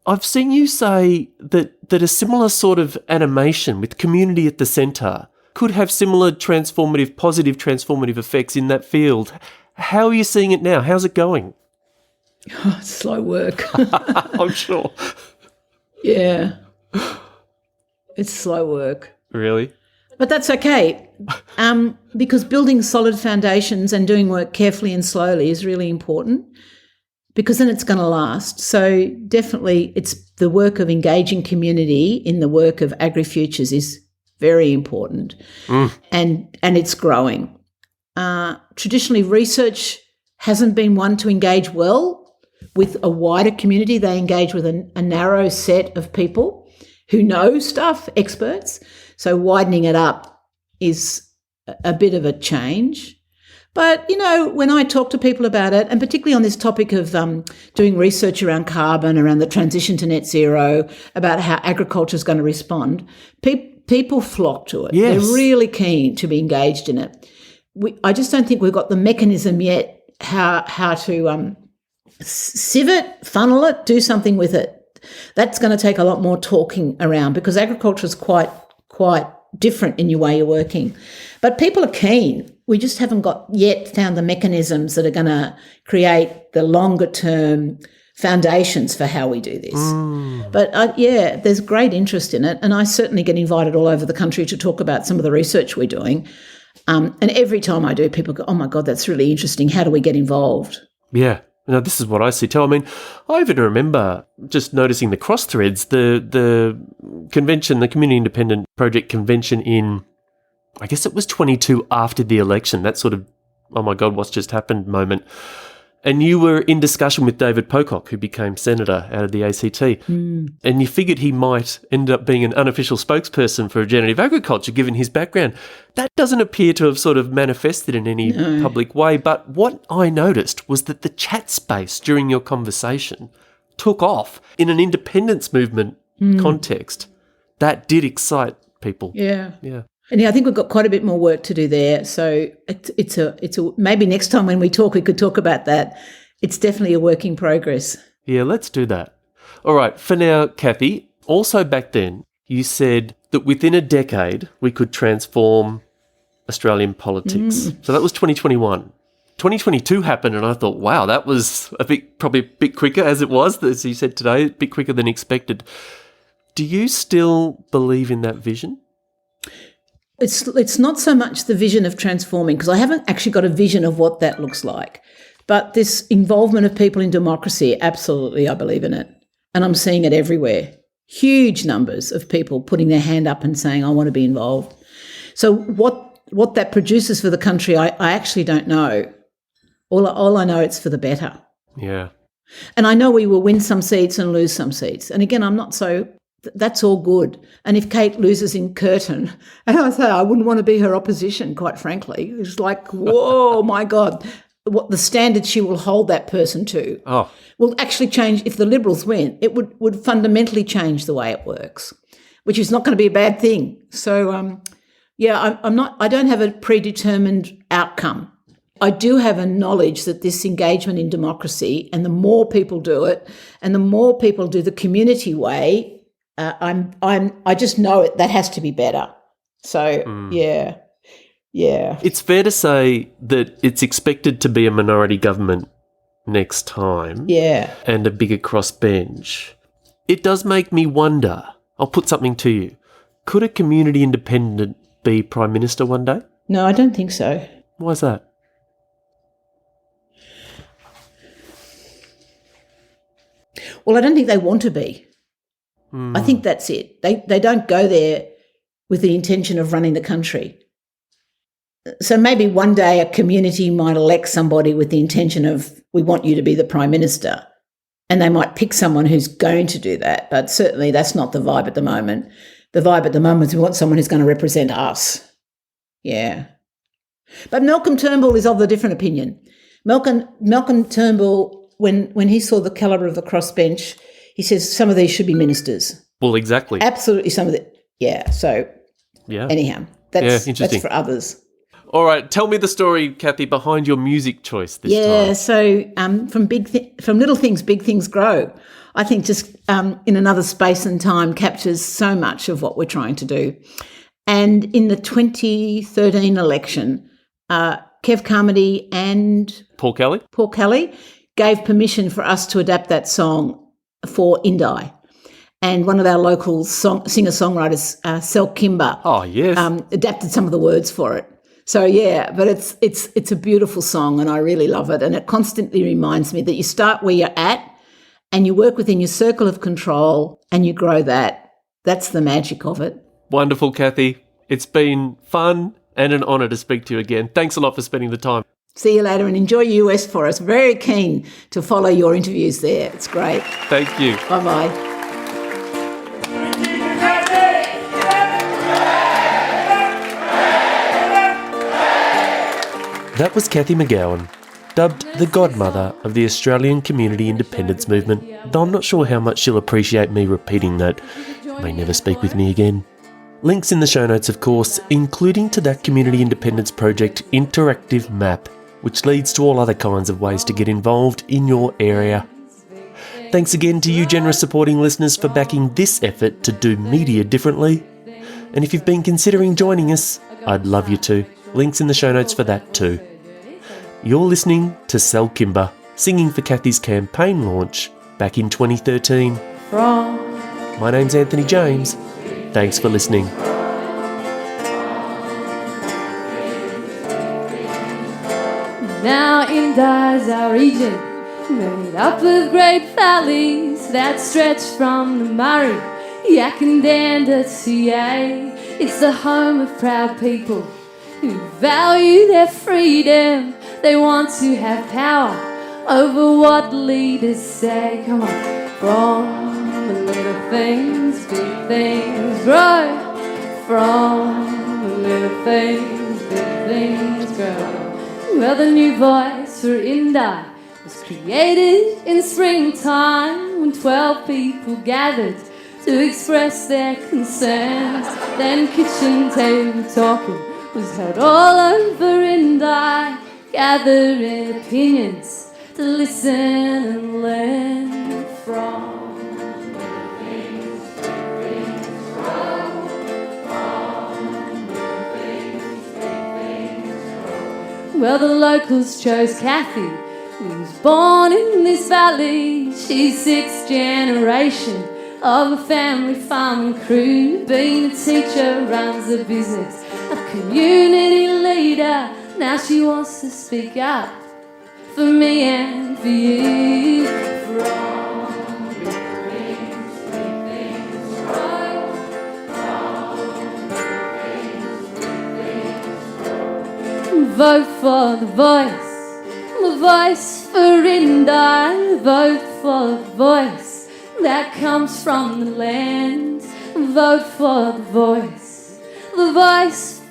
I've seen you say that a similar sort of animation with community at the centre could have similar positive transformative effects in that field. How are you seeing it now? How's it going? Oh, it's slow work. I'm sure. Yeah. It's slow work. Really? But that's okay, because building solid foundations and doing work carefully and slowly is really important, because then it's going to last. So definitely it's the work of engaging community in the work of AgriFutures is very important, and it's growing. Traditionally, research hasn't been one to engage well with a wider community. They engage with a narrow set of people who know stuff, experts. So widening it up is a bit of a change. But, when I talk to people about it, and particularly on this topic of doing research around carbon, around the transition to net zero, about how agriculture is going to respond, people flock to it. Yes. They're really keen to be engaged in it. I just don't think we've got the mechanism yet how to sieve it, funnel it, do something with it. That's going to take a lot more talking around, because agriculture is quite different in your way you're working. But people are keen. We just haven't yet found the mechanisms that are going to create the longer term foundations for how we do this. But there's great interest in it, and I certainly get invited all over the country to talk about some of the research we're doing. And every time I do, people go, "Oh my God, that's really interesting. How do we get involved?" Yeah. Now, this is what I see too. I mean, I even remember just noticing the cross threads, the convention, the Community Independent Project convention in, I guess it was 22 after the election, that sort of, oh my God, what's just happened moment. And you were in discussion with David Pocock, who became senator out of the ACT. And you figured he might end up being an unofficial spokesperson for regenerative agriculture, given his background. That doesn't appear to have sort of manifested in any public way. But what I noticed was that the chat space during your conversation took off in an independence movement context. That did excite people. Yeah. Yeah. And I think we've got quite a bit more work to do there. So it's a maybe next time when we talk, we could talk about that. It's definitely a work in progress. Yeah, let's do that. All right. For now, Cathy, also back then, you said that within a decade we could transform Australian politics. So that was 2021. 2022 happened, and I thought, wow, that was probably a bit quicker, as it was, as you said today, a bit quicker than expected. Do you still believe in that vision? It's not so much the vision of transforming, because I haven't actually got a vision of what that looks like. But this involvement of people in democracy, absolutely, I believe in it. And I'm seeing it everywhere. Huge numbers of people putting their hand up and saying, I want to be involved. So what that produces for the country, I actually don't know. All I know, it's for the better. Yeah. And I know we will win some seats and lose some seats. And again, that's all good. And if Kate loses in Curtin, and I say I wouldn't want to be her opposition, quite frankly, it's like, whoa, my God, what the standard she will hold that person to will actually change. If the Liberals win, it would fundamentally change the way it works, which is not going to be a bad thing. So, I don't have a predetermined outcome. I do have a knowledge that this engagement in democracy, and the more people do it, and the more people do the community way, I just know it. That has to be better. So yeah. It's fair to say that it's expected to be a minority government next time. Yeah. And a bigger crossbench. It does make me wonder. I'll put something to you. Could a community independent be Prime Minister one day? No, I don't think so. Why is that? Well, I don't think they want to be. I think that's it. They don't go there with the intention of running the country. So maybe one day a community might elect somebody with the intention of, we want you to be the Prime Minister, and they might pick someone who's going to do that. But certainly that's not the vibe at the moment. The vibe at the moment is we want someone who's going to represent us. Yeah. But Malcolm Turnbull is of the different opinion. Malcolm Turnbull, when he saw the calibre of the crossbench, he says some of these should be ministers. Well, exactly. Absolutely, some of the anyhow, that's for others. All right, tell me the story, Cathy, behind your music choice this time. Yeah, so from little things, big things grow. I think just in another space and time captures so much of what we're trying to do. And in the 2013 election, Kev Carmody and Paul Kelly gave permission for us to adapt that song for Indi. and one of our local singer-songwriters, Sel Kimber, Oh, yes. adapted some of the words for it. So yeah, but it's a beautiful song, and I really love it. And it constantly reminds me that you start where you're at, and you work within your circle of control, and you grow that. That's the magic of it. Wonderful, Cathy. It's been fun and an honour to speak to you again. Thanks a lot for spending the time. See you later, and enjoy US for us. Very keen to follow your interviews there. It's great. Thank you. Bye-bye. That was Cathy McGowan, dubbed the godmother of the Australian Community Independence Movement, though I'm not sure how much she'll appreciate me repeating that. May never speak with me again. Links in the show notes, of course, including to that Community Independence Project interactive map, which leads to all other kinds of ways to get involved in your area. Thanks again to you generous supporting listeners for backing this effort to do media differently. And if you've been considering joining us, I'd love you to. Links in the show notes for that too. You're listening to Sel Kimber, singing for Cathy's campaign launch back in 2013. My name's Anthony James. Thanks for listening. Now India's our region, made up of great valleys that stretch from the Murray, Yakandanda to Yea. It's the home of proud people who value their freedom. They want to have power over what leaders say. Come on. From the little things, big things grow. From the little things, big things grow. Well, the new voice for Indi was created in springtime when 12 people gathered to express their concerns. Then kitchen table talking was held all over Indi, gathering opinions to listen and learn from. Well, the locals chose Cathy, who was born in this valley. She's sixth generation of a family farming crew. Being a teacher, runs a business, a community leader. Now she wants to speak up for me and for you. From big things, grow. Vote for the voice for Indi. Vote for the voice that comes from the land. Vote for the voice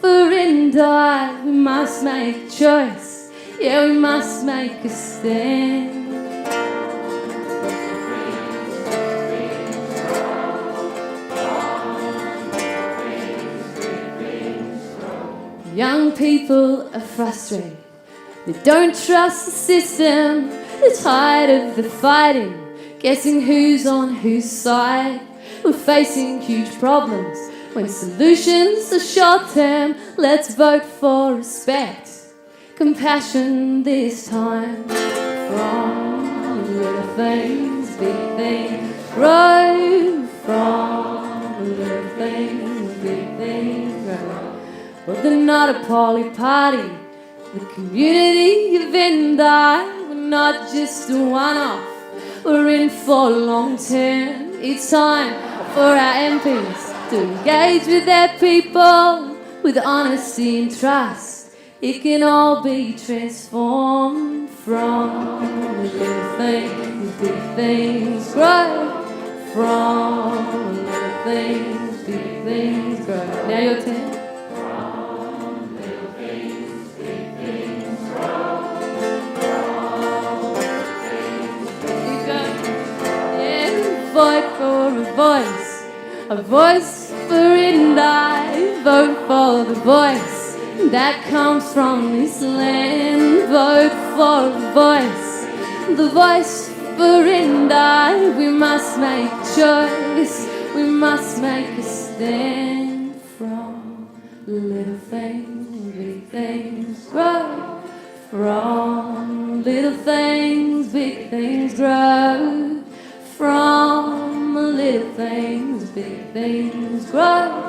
for Indi. We must make a choice, yeah, we must make a stand. Young people are frustrated, they don't trust the system. They're tired of the fighting, guessing who's on whose side. We're facing huge problems when solutions are short term. Let's vote for respect, compassion this time. From little things, big things grow. From little things, big things grow. Well, they're not a poly party, the community of Indi. We're not just a one-off, we're in for long term. It's time for our MPs to engage with their people with honesty and trust. It can all be transformed. From little things, big things grow. From little things, big things grow. Now your turn. Vote for a voice for Indi. Vote for the voice that comes from this land. Vote for the voice for Indi. We must make a choice, we must make a stand. From little things, big things grow. From little things, big things grow. From a little thing things grow.